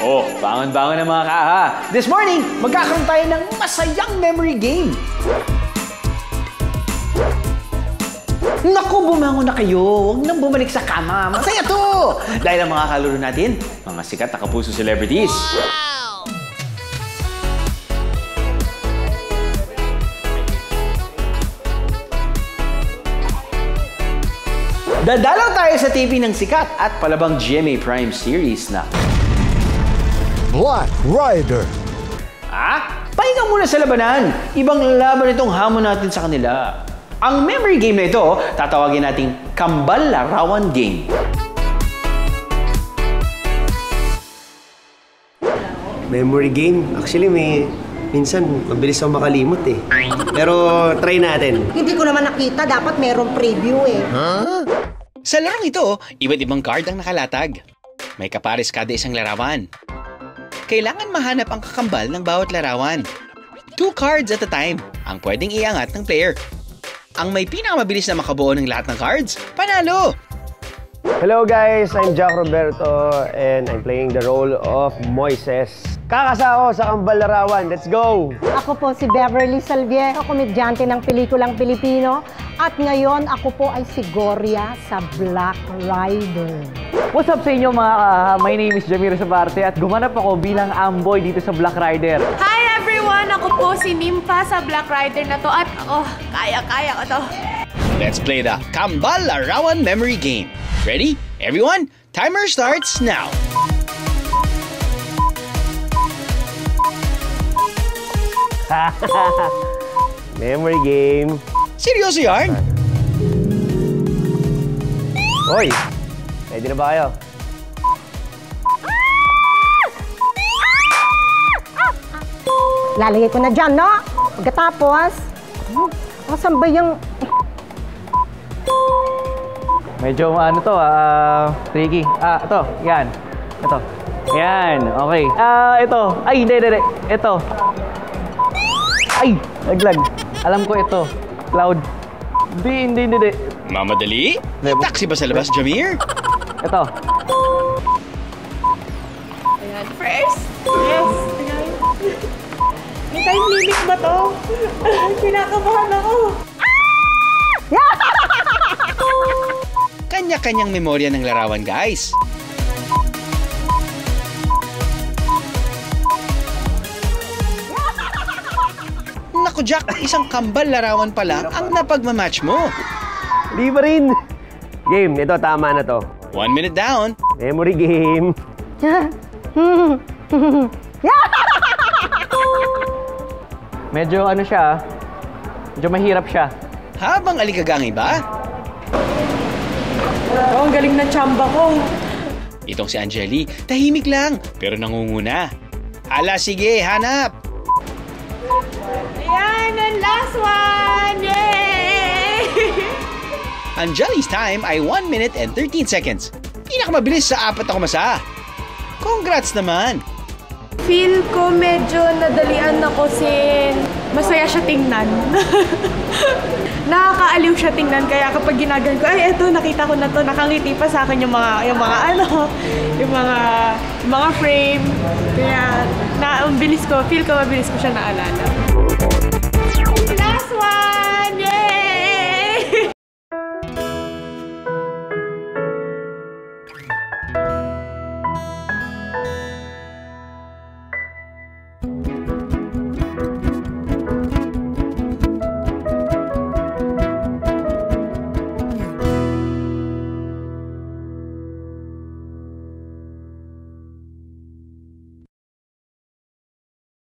Oh, bangon-bangon na mga kaha. This morning, magkakaroon tayo ng masayang memory game. Naku, bumangon na kayo. Huwag nang bumalik sa kama. Masaya to! Dahil ang mga kalaro natin, mga sikat na kapuso celebrities. Wow! Dadalaw tayo sa TV ng sikat at palabang GMA Prime series na Black Rider. Pahinga muna sa labanan. Ibang laban itong hamon natin sa kanila. Ang memory game na ito, tatawagin nating Kambal Larawan Game. Memory game? Actually, minsan mabilis ako makalimot eh. Pero try natin. Hindi ko naman nakita, dapat merong preview eh. Sa larong ito, iba't ibang card ang nakalatag. May kapares kada isang larawan. Kailangan mahanap ang kakambal ng bawat larawan. 2 cards at a time ang pwedeng iangat ng player. Ang may pinakamabilis na makabuo ng lahat ng cards, panalo! Hello guys, I'm Jack Roberto and I'm playing the role of Moises. Kakasa ako sa Kambal Larawan. Let's go! Ako po si Beverly Salviejo, komedyante ng pelikulang Pilipino. At ngayon, ako po ay si Gloria sa Black Rider. What's up sa inyo mga kaha? My name is Jamir Sabarte at gumanap ako bilang amboy dito sa Black Rider. Hi everyone! Ako po si Nympha sa Black Rider na to at kaya-kaya ko to. Let's play the Kambal Larawan Memory Game. Ready? Everyone? Timer starts now. Memory game. Seryoso yarn? Hoy! Ready na ba kayo? Lalagay ko na dyan, no? Pagkatapos, saan ba yung... Medyo ano to, tricky. Ito, yan. Ito. Yan, okay. Ito. Ay, hindi. Ito. Ay, naglag. Alam ko ito. Cloud. Hindi. Mamadali? Taxi ba sa labas, Jamir? Ito. Ayan, first. Yes. Ayan. May time limit ba to? Kinakabahan ako. Kanya-kanyang memorya ng larawan, guys. Naku, Jack, isang kambal larawan pa lang ang napagmamatch mo. Di ba rin? Game, ito tama na to. 1 minute down. Memory game. Medyo ano siya, medyo mahirap siya. Habang aligagang iba, Ang galing ng tsamba ko. itong si Angeli, tahimik lang, pero nangunguna. Hala, sige, hanap! Ayan, ang last one! Yay! Angeli's time ay 1 minute and 13 seconds. Pinakamabilis sa 4 na kumasa. Congrats naman! Feel ko medyo nadalian ako sin masaya siya tingnan. Nakakaaliw siya tingnan kaya kapag ginagan ko, ay eto nakita ko na to, nakangiti pa sa akin yung mga frame. Kaya feel ko mabilis ko siya naalala.